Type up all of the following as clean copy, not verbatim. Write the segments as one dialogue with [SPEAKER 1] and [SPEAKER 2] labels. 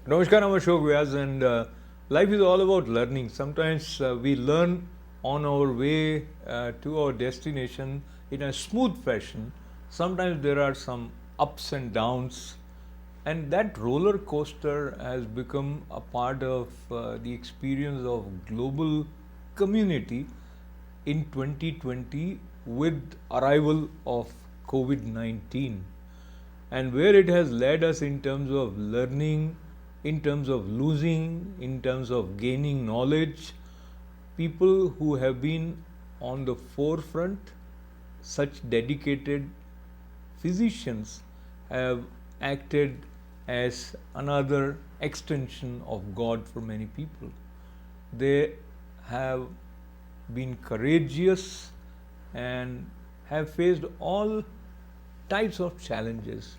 [SPEAKER 1] Namaskar, I'm Ashok Vyas, and life is all about learning. Sometimes we learn on our way to our destination in a smooth fashion. Sometimes there are some ups and downs, and that roller coaster has become a part of the experience of global community in 2020 with arrival of COVID-19, and where it has led us in terms of learning, in terms of losing, in terms of gaining knowledge. People who have been on the forefront, such dedicated physicians, have acted as another extension of God for many people. They have been courageous and have faced all types of challenges.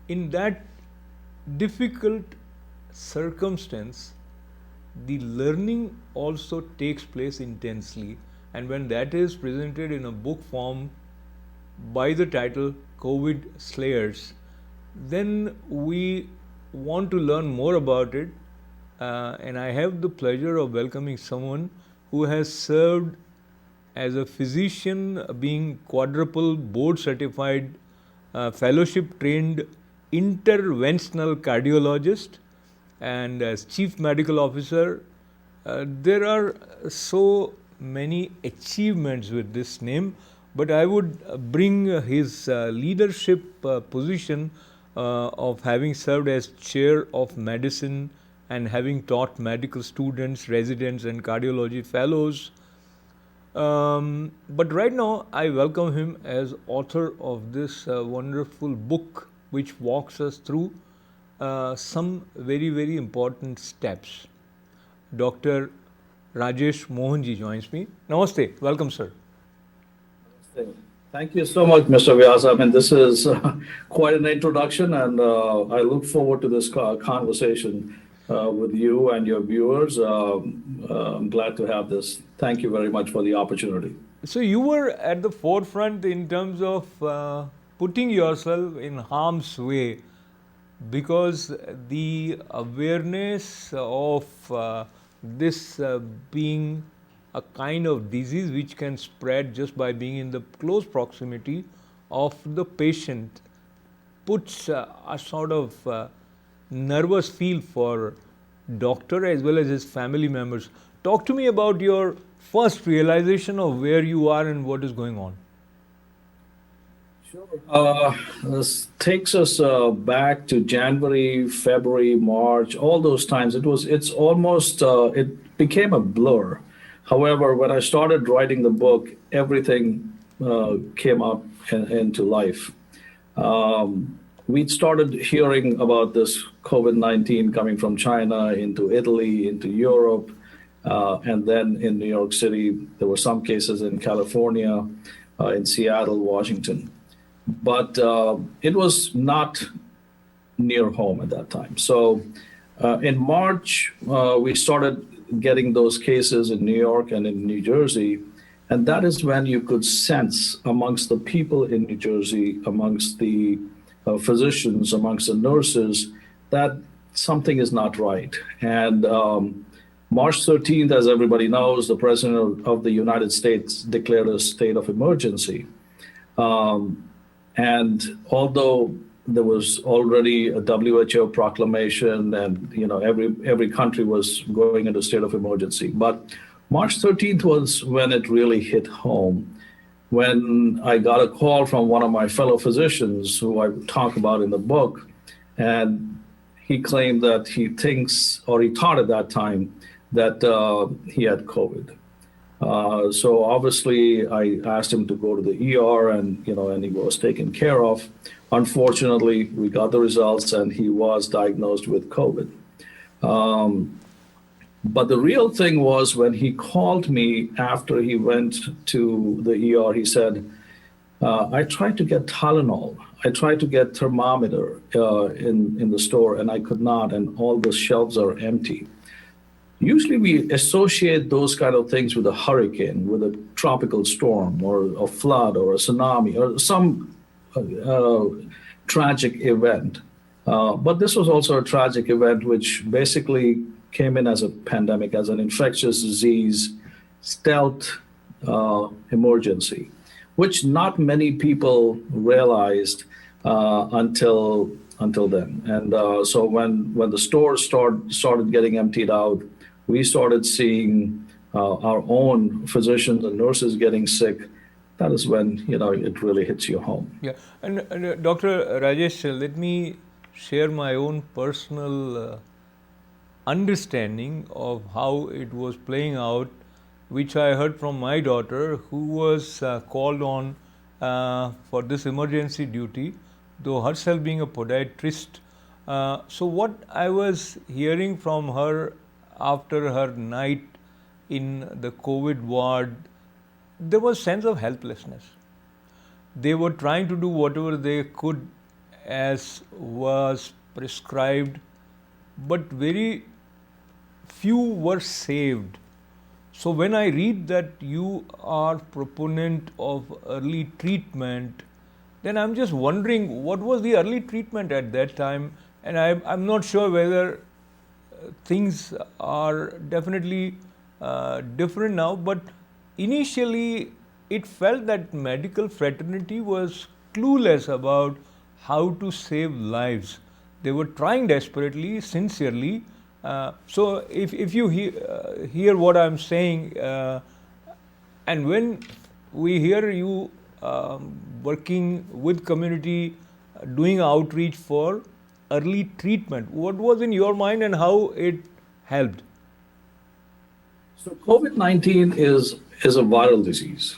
[SPEAKER 1] In that difficult circumstance, the learning also takes place intensely, and when that is presented in a book form by the title COVID Slayers, then we want to learn more about it. And I have the pleasure of welcoming someone who has served as a physician, being quadruple board certified, fellowship trained interventional cardiologist, and as chief medical officer. There are so many achievements with this name, but I would bring his leadership position of having served as chair of medicine and having taught medical students, residents, and cardiology fellows. But right now, I welcome him as author of this wonderful book, which walks us through some very, very important steps. Dr. Rajehsn Mohan ji joins me. Namaste. Welcome, sir.
[SPEAKER 2] Thank you so much, Mr. Vyas. I mean, this is quite an introduction, and I look forward to this conversation with you and your viewers. I'm glad to have this. Thank you very much for the opportunity.
[SPEAKER 1] So, you were at the forefront in terms of putting yourself in harm's way, because the awareness of this being a kind of disease which can spread just by being in the close proximity of the patient puts a sort of nervous feel for doctor as well as his family members. Talk to me about your first realization of where you are and what is going on.
[SPEAKER 2] Sure. This takes us back to January, February, March, all those times. It's almost, it became a blur. However, when I started writing the book, everything came up into life. We'd started hearing about this COVID-19 coming from China into Italy, into Europe, and then in New York City. There were some cases in California, in Seattle, Washington. But it was not near home at that time. So in March, we started getting those cases in New York and in New Jersey. And that is when you could sense amongst the people in New Jersey, amongst the physicians, amongst the nurses, that something is not right. And March 13th, as everybody knows, the President of the United States declared a state of emergency. And although there was already a WHO proclamation, and every country was going into state of emergency, but March 13th was when it really hit home. When I got a call from one of my fellow physicians, who I talk about in the book, and he claimed that he thinks, or he thought at that time, that he had COVID. So obviously, I asked him to go to the ER, and he was taken care of. Unfortunately, we got the results, and he was diagnosed with COVID. But the real thing was when he called me after he went to the ER. He said, "I tried to get Tylenol. I tried to get thermometer in the store, and I could not, and all the shelves are empty." Usually we associate those kind of things with a hurricane, with a tropical storm, or a flood, or a tsunami, or some tragic event. But this was also a tragic event, which basically came in as a pandemic, as an infectious disease stealth emergency, which not many people realized until then. And so when the stores started getting emptied out, we started seeing our own physicians and nurses getting sick. That is when it really hits you home.
[SPEAKER 1] Yeah, and Dr. Rajesh, let me share my own personal understanding of how it was playing out, which I heard from my daughter, who was called on for this emergency duty, though herself being a podiatrist. So what I was hearing from her after her night in the COVID ward, there was sense of helplessness. They were trying to do whatever they could as was prescribed, but very few were saved. So when I read that you are proponent of early treatment, then I'm just wondering what was the early treatment at that time, and I'm not sure whether things are definitely different now, but initially it felt that medical fraternity was clueless about how to save lives. They were trying desperately, sincerely. So if you hear what I'm saying, and when we hear you working with community, doing outreach for early treatment, what was in your mind and how it helped?
[SPEAKER 2] So COVID-19 is a viral disease.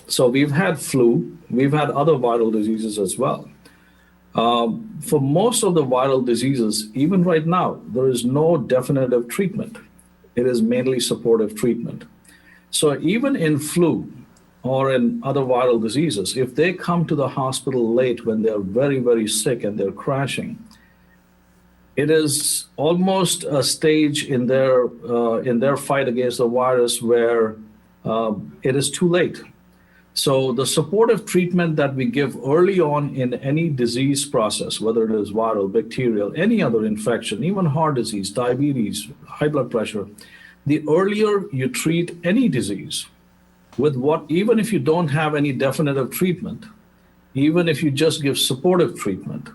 [SPEAKER 2] So we've had flu, we've had other viral diseases as well. For most of the viral diseases, even right now, there is no definitive treatment. It is mainly supportive treatment. So even in flu or in other viral diseases, if they come to the hospital late when they're very, very sick and they're crashing, it is almost a stage in their fight against the virus where it is too late. So the supportive treatment that we give early on in any disease process, whether it is viral, bacterial, any other infection, even heart disease, diabetes, high blood pressure, the earlier you treat any disease with even if you don't have any definitive treatment, even if you just give supportive treatment,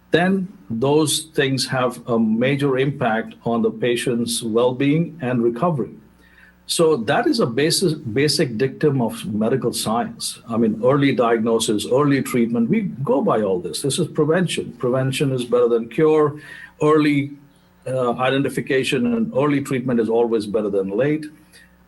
[SPEAKER 2] then those things have a major impact on the patient's well-being and recovery. So that is a basic dictum of medical science. I mean, early diagnosis, early treatment, we go by all this. This is prevention. Prevention is better than cure. Early identification and early treatment is always better than late.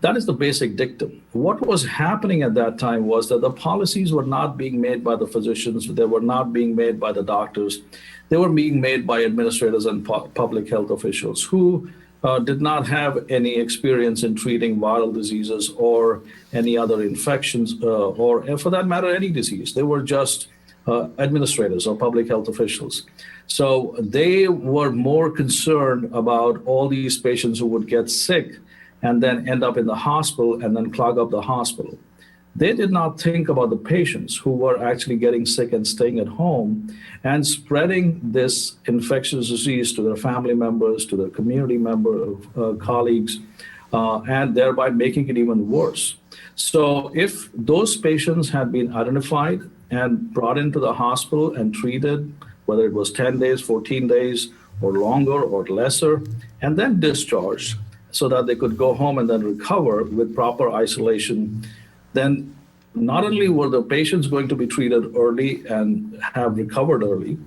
[SPEAKER 2] That is the basic dictum. What was happening at that time was that the policies were not being made by the physicians. They were not being made by the doctors. They were being made by administrators and public health officials who did not have any experience in treating viral diseases or any other infections, or for that matter, any disease. They were just administrators or public health officials. So they were more concerned about all these patients who would get sick and then end up in the hospital and then clog up the hospital. They did not think about the patients who were actually getting sick and staying at home and spreading this infectious disease to their family members, to their community colleagues, and thereby making it even worse. So if those patients had been identified and brought into the hospital and treated, whether it was 10 days, 14 days, or longer or lesser, and then discharged so that they could go home and then recover with proper isolation, then not only were the patients going to be treated early and have recovered early,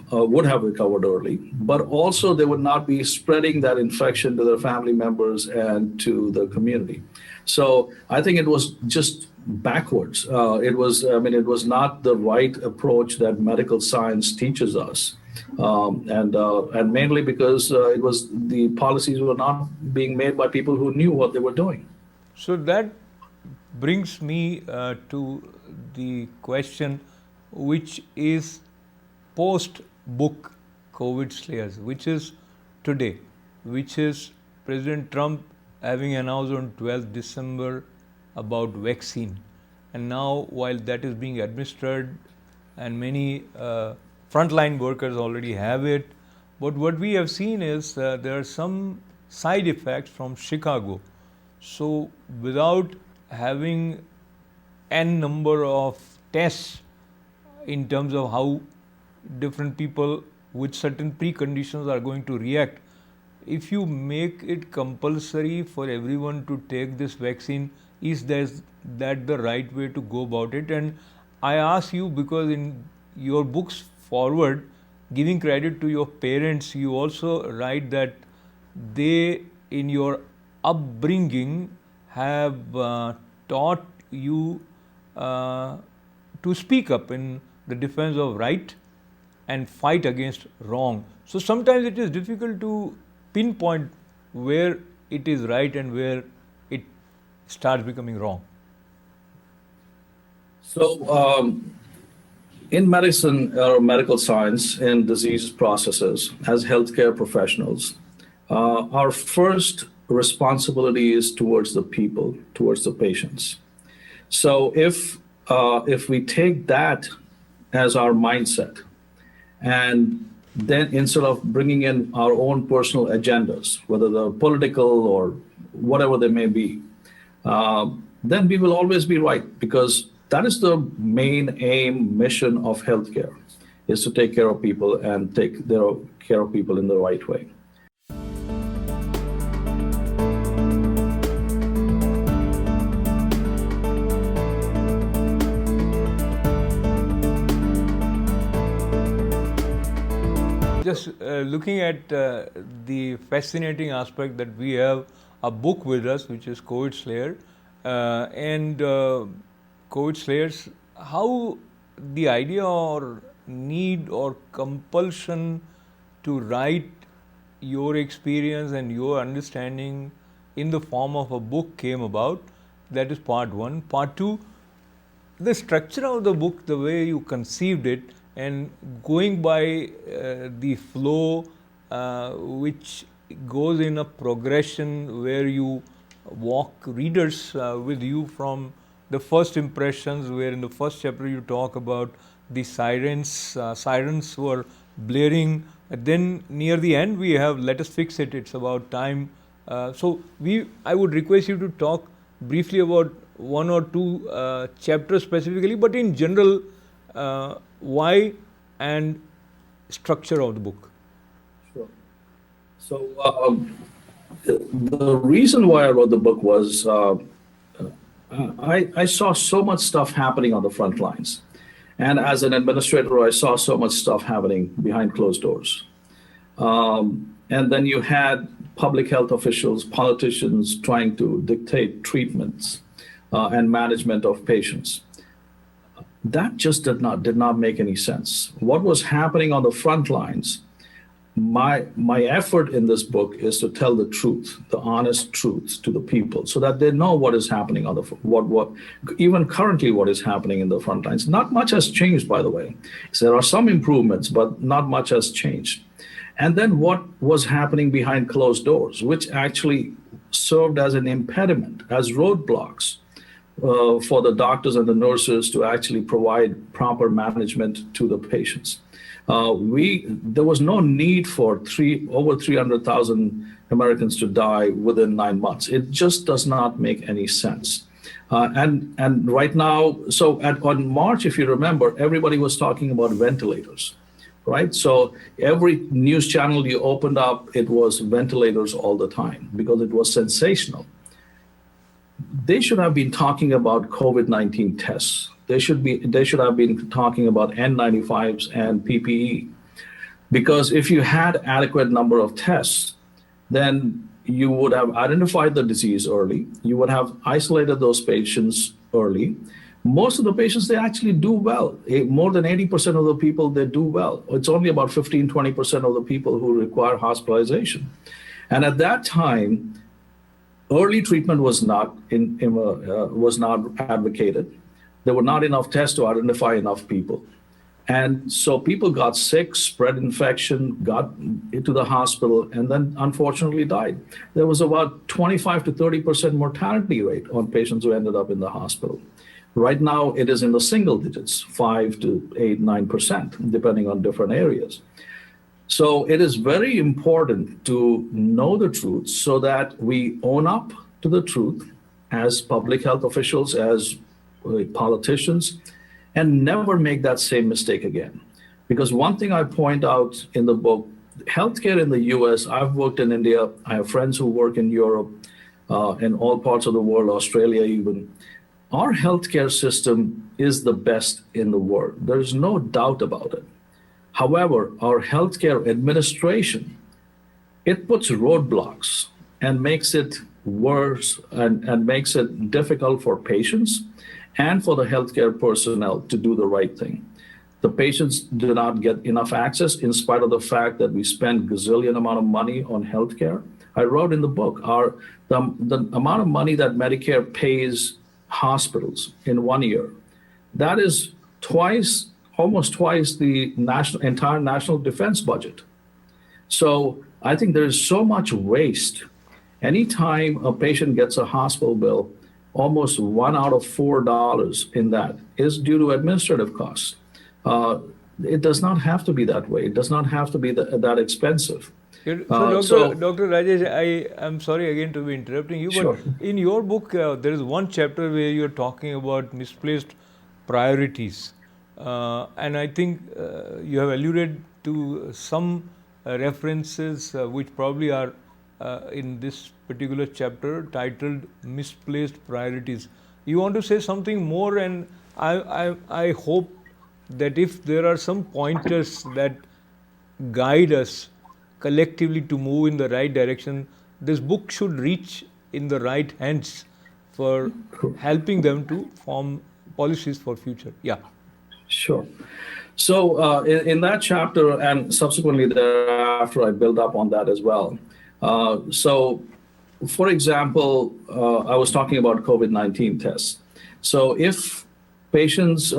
[SPEAKER 2] would have recovered early, but also they would not be spreading that infection to their family members and to the community. So I think it was just backwards. It was not the right approach that medical science teaches us. And mainly because the policies were not being made by people who knew what they were doing.
[SPEAKER 1] So that brings me to the question, which is post-book COVIDSLAYERS, which is today, which is President Trump having announced on 12th December about vaccine. And now, while that is being administered and many frontline workers already have it. But what we have seen is there are some side effects from Chicago. So without having n number of tests in terms of how different people with certain preconditions are going to react, if you make it compulsory for everyone to take this vaccine, is that the right way to go about it? And I ask you because in your book's forward, giving credit to your parents, you also write that they, in your upbringing, have taught you to speak up in the defense of right and fight against wrong. So sometimes it is difficult to pinpoint where it is right and where it starts becoming wrong.
[SPEAKER 2] So, in medicine or medical science and disease processes, as healthcare professionals, our first responsibility is towards the people, towards the patients. So, if we take that as our mindset, and then instead of bringing in our own personal agendas, whether they're political or whatever they may be, then we will always be right, because that is the main aim, mission of healthcare, is to take care of people and take care of people in the right way.
[SPEAKER 1] Just looking at the fascinating aspect that we have a book with us, which is COVIDSLAYERS, and COVIDSLAYERS, how the idea or need or compulsion to write your experience and your understanding in the form of a book came about. That is part one. Part two, the structure of the book, the way you conceived it, and going by the flow which goes in a progression where you walk readers with you from the first impressions, where in the first chapter you talk about the sirens were blaring. Then near the end we have Let Us Fix It, it's about time. So I would request you to talk briefly about one or two chapters specifically, but in general, why and structure of the book.
[SPEAKER 2] Sure. So the reason why I wrote the book was I saw so much stuff happening on the front lines. And as an administrator, I saw so much stuff happening behind closed doors. And then you had public health officials, politicians trying to dictate treatments and management of patients. That just did not make any sense. What was happening on the front lines, my effort in this book is to tell the truth, the honest truth to the people, so that they know what is happening on what even currently what is happening in the front lines. Not much has changed, by the way. So there are some improvements, but not much has changed. And then what was happening behind closed doors, which actually served as an impediment, as roadblocks for the doctors and the nurses to actually provide proper management to the patients. There was no need for over 300,000 Americans to die within 9 months. It just does not make any sense. And right now, on March, if you remember, everybody was talking about ventilators, right? So every news channel you opened up, it was ventilators all the time because it was sensational. They should have been talking about COVID-19 tests. They should have been talking about N95s and PPE, because if you had adequate number of tests, then you would have identified the disease early. You would have isolated those patients early. Most of the patients, they actually do well. More than 80% of the people, they do well. It's only about 15-20% of the people who require hospitalization. And at that time, early treatment was not advocated. There were not enough tests to identify enough people. And so people got sick, spread infection, got into the hospital, and then unfortunately died. There was about 25 to 30% mortality rate on patients who ended up in the hospital. Right now, it is in the single digits, 5 to 8, 9%, depending on different areas. So it is very important to know the truth so that we own up to the truth as public health officials, as politicians, and never make that same mistake again. Because one thing I point out in the book, healthcare in the US, I've worked in India, I have friends who work in Europe, in all parts of the world, Australia even. Our healthcare system is the best in the world. There's no doubt about it. However, our healthcare administration, it puts roadblocks and makes it worse and makes it difficult for patients and for the healthcare personnel to do the right thing. The patients do not get enough access in spite of the fact that we spend gazillion amount of money on healthcare. I wrote in the book, the amount of money that Medicare pays hospitals in 1 year, that is almost twice the entire national defense budget. So I think there is so much waste. Anytime a patient gets a hospital bill, almost $1 out of $4 in that is due to administrative costs. It does not have to be that way. It does not have to be that expensive.
[SPEAKER 1] So, Dr. Rajesh, I am sorry again to be interrupting you,
[SPEAKER 2] Sure.
[SPEAKER 1] but in your book, there is one chapter where you're talking about misplaced priorities. And I think you have alluded to some references which probably are in this particular chapter titled Misplaced Priorities. You want to say something more, and I hope that if there are some pointers that guide us collectively to move in the right direction, this book should reach in the right hands for helping them to form policies for future. Yeah.
[SPEAKER 2] Sure. So in that chapter, and subsequently thereafter, I build up on that as well. So, for example, I was talking about COVID-19 tests. So if patients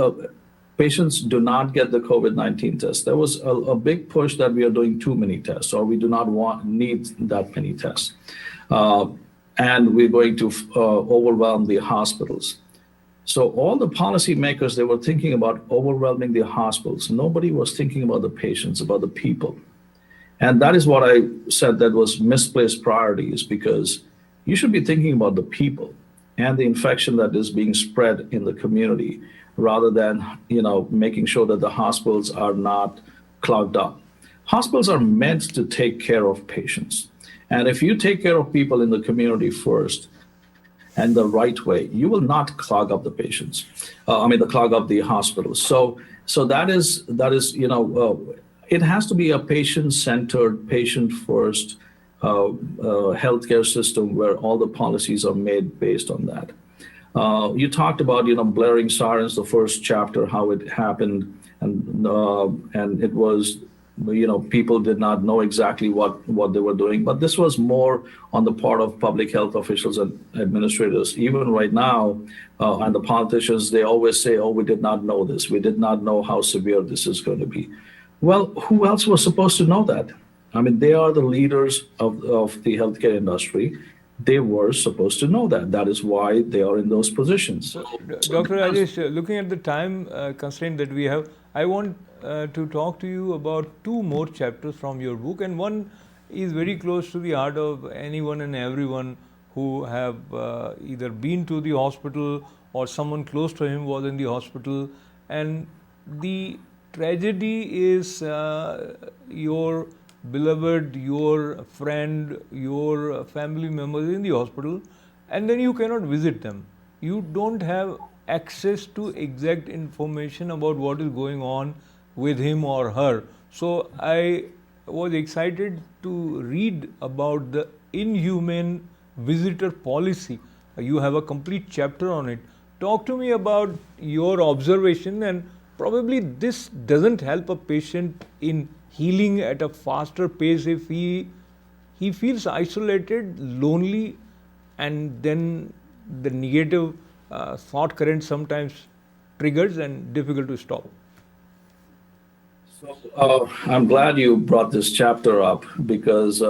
[SPEAKER 2] do not get the COVID-19 test, there was a big push that we are doing too many tests, or we do not need that many tests. And we're going to overwhelm the hospitals. So all the policymakers, they were thinking about overwhelming the hospitals. Nobody was thinking about the patients, about the people. And that is what I said that was misplaced priorities, because you should be thinking about the people and the infection that is being spread in the community, rather than, making sure that the hospitals are not clogged up. Hospitals are meant to take care of patients. And if you take care of people in the community first, and the right way, you will not clog up the patients. Clog up the hospitals. So that is it has to be a patient-centered, patient-first healthcare system where all the policies are made based on that. You talked about blaring sirens, the first chapter, how it happened, and it was. People did not know exactly what they were doing, but this was more on the part of public health officials and administrators. Even right now, and the politicians, they always say, "Oh, we did not know this. We did not know how severe this is going to be." Well, who else was supposed to know that? They are the leaders of the healthcare industry. They were supposed to know that. That is why they are in those positions.
[SPEAKER 1] Dr. Rajesh, looking at the time constraint that we have, I want to talk to you about two more chapters from your book, and one is very close to the heart of anyone and everyone who have either been to the hospital or someone close to him was in the hospital. And the tragedy is your beloved, your friend, your family members in the hospital, and then you cannot visit them. You don't have access to exact information about what is going on with him or her. So I was excited to read about the Inhuman visitor policy. You have a complete chapter on it. Talk to me about your observation, and probably this doesn't help a patient in healing at a faster pace if he feels isolated, lonely, and then the negative thought current sometimes triggers and difficult to stop.
[SPEAKER 2] So I'm glad you brought this chapter up, because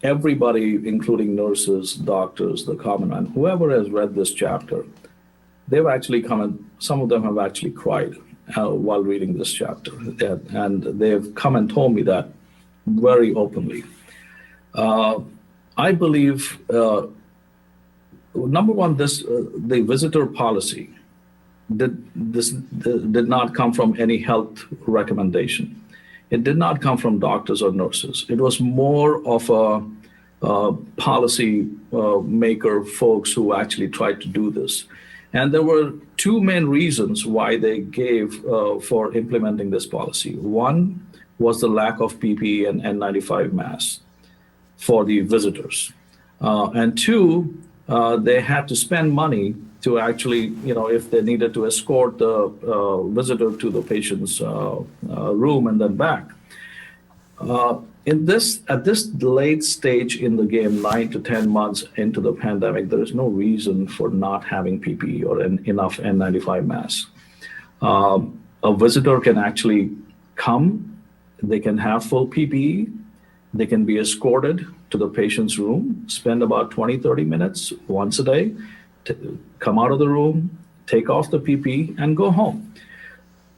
[SPEAKER 2] everybody, including nurses, doctors, the common man, whoever has read this chapter, they've actually come and some of them have actually cried while reading this chapter. And they've come and told me that very openly. I believe, number one, the visitor policy did not come from any health recommendation. It did not come from doctors or nurses. It was more of a policy maker folks who actually tried to do this. And there were two main reasons why they gave for implementing this policy. One was the lack of PPE and N95 masks for the visitors. And two, they had to spend money to actually, if they needed to escort the visitor to the patient's room and then back. At this late stage in the game, 9 to 10 months into the pandemic, there is no reason for not having PPE or enough N95 masks. A visitor can actually come, they can have full PPE, they can be escorted to the patient's room, spend about 20, 30 minutes once a day, come out of the room, take off the PPE, and go home.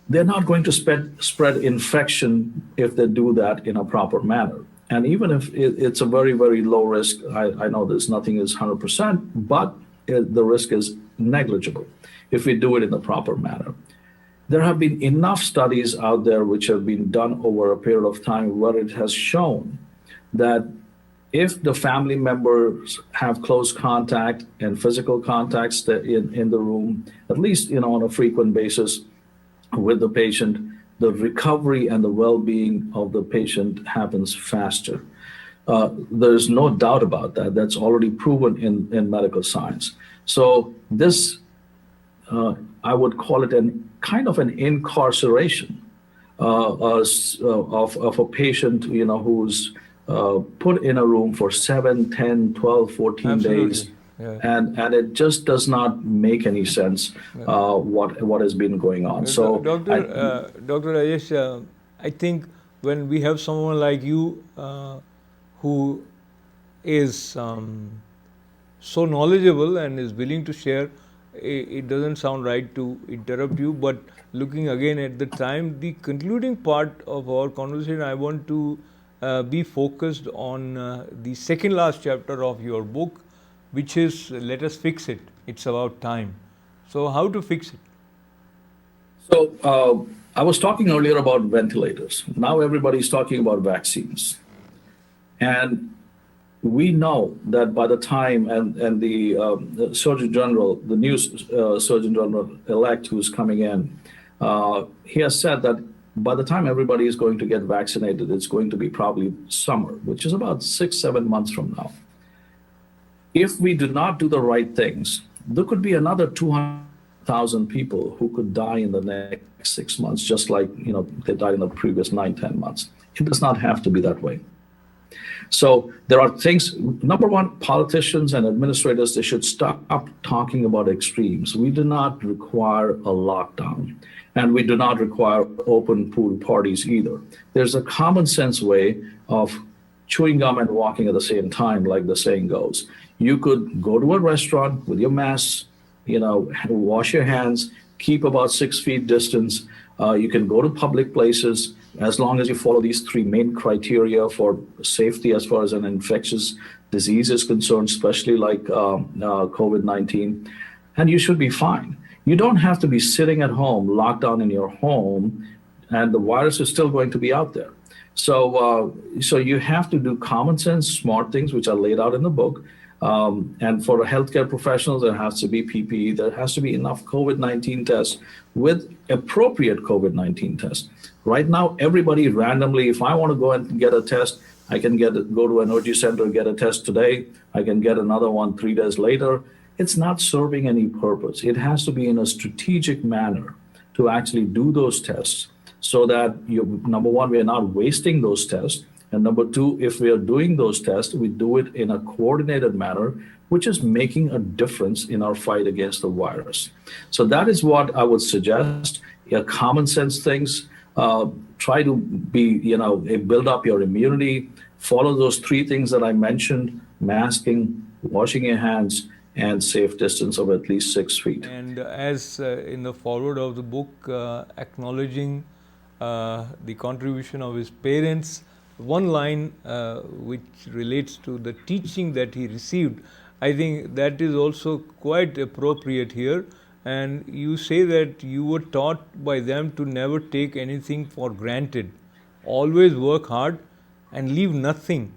[SPEAKER 2] They're not going to spread infection if they do that in a proper manner. And even if it's a very, very low risk, I know nothing is 100%, but the risk is negligible if we do it in the proper manner. There have been enough studies out there which have been done over a period of time where it has shown that if the family members have close contact and physical contacts in the room, at least on a frequent basis with the patient, the recovery and the well-being of the patient happens faster. There's no doubt about that. That's already proven in medical science. So this, I would call it kind of an incarceration of a patient, who's put in a room for 7, 10, 12, 14
[SPEAKER 1] Absolutely.
[SPEAKER 2] days.
[SPEAKER 1] Yeah.
[SPEAKER 2] And it just does not make any sense what has been going on. So,
[SPEAKER 1] Dr. Rajesh, I think when we have someone like you who is so knowledgeable and is willing to share, it doesn't sound right to interrupt you. But looking again at the time, the concluding part of our conversation, I want to be focused on the second last chapter of your book, which is Let Us Fix It. It's about time. So how to fix it?
[SPEAKER 2] So I was talking earlier about ventilators. Now everybody's talking about vaccines. And we know that by the time, and the Surgeon General, the new Surgeon General-elect who's coming in, he has said that by the time everybody is going to get vaccinated, it's going to be probably summer, which is about 6, 7 months from now. If we do not do the right things, there could be another 200,000 people who could die in the next 6 months, just like they died in the previous 9, 10 months. It does not have to be that way. So there are things, number one, politicians and administrators, they should stop talking about extremes. We do not require a lockdown, and we do not require open pool parties either. There's a common sense way of chewing gum and walking at the same time, like the saying goes. You could go to a restaurant with your mask, wash your hands, keep about 6 feet distance. You can go to public places as long as you follow these 3 main criteria for safety as far as an infectious disease is concerned, especially like COVID-19, and you should be fine. You don't have to be sitting at home, locked down in your home, and the virus is still going to be out there. So you have to do common sense, smart things, which are laid out in the book. And for healthcare professionals, there has to be PPE. There has to be enough COVID-19 tests with appropriate COVID-19 tests. Right now, everybody randomly, if I want to go and get a test, I can go to an energy center, get a test today. I can get another one 3 days later. It's not serving any purpose. It has to be in a strategic manner to actually do those tests so that, number one, we are not wasting those tests. And number two, if we are doing those tests, we do it in a coordinated manner, which is making a difference in our fight against the virus. So that is what I would suggest. Common sense things. Try to build up your immunity. Follow those 3 things that I mentioned: masking, washing your hands, and safe distance of at least 6 feet.
[SPEAKER 1] And as in the foreword of the book, acknowledging the contribution of his parents, one line which relates to the teaching that he received, I think that is also quite appropriate here. And you say that you were taught by them to never take anything for granted, always work hard and leave nothing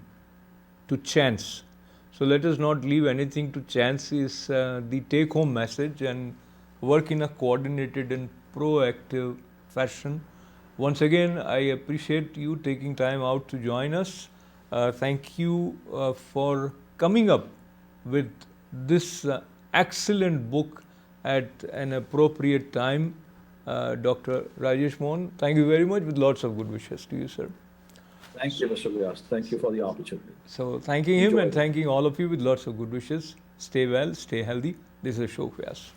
[SPEAKER 1] to chance. So let us not leave anything to chance is the take-home message, and work in a coordinated and proactive fashion. Once again, I appreciate you taking time out to join us. Thank you for coming up with this excellent book at an appropriate time. Dr. Rajehsn Mohan, thank you very much, with lots of good wishes to you, sir.
[SPEAKER 2] Thank you, Mr. Vyas. Thank you for the opportunity.
[SPEAKER 1] So thanking him and
[SPEAKER 2] Enjoy.
[SPEAKER 1] thanking all of you with lots of good wishes. Stay well, stay healthy. This is Ashok Vyas.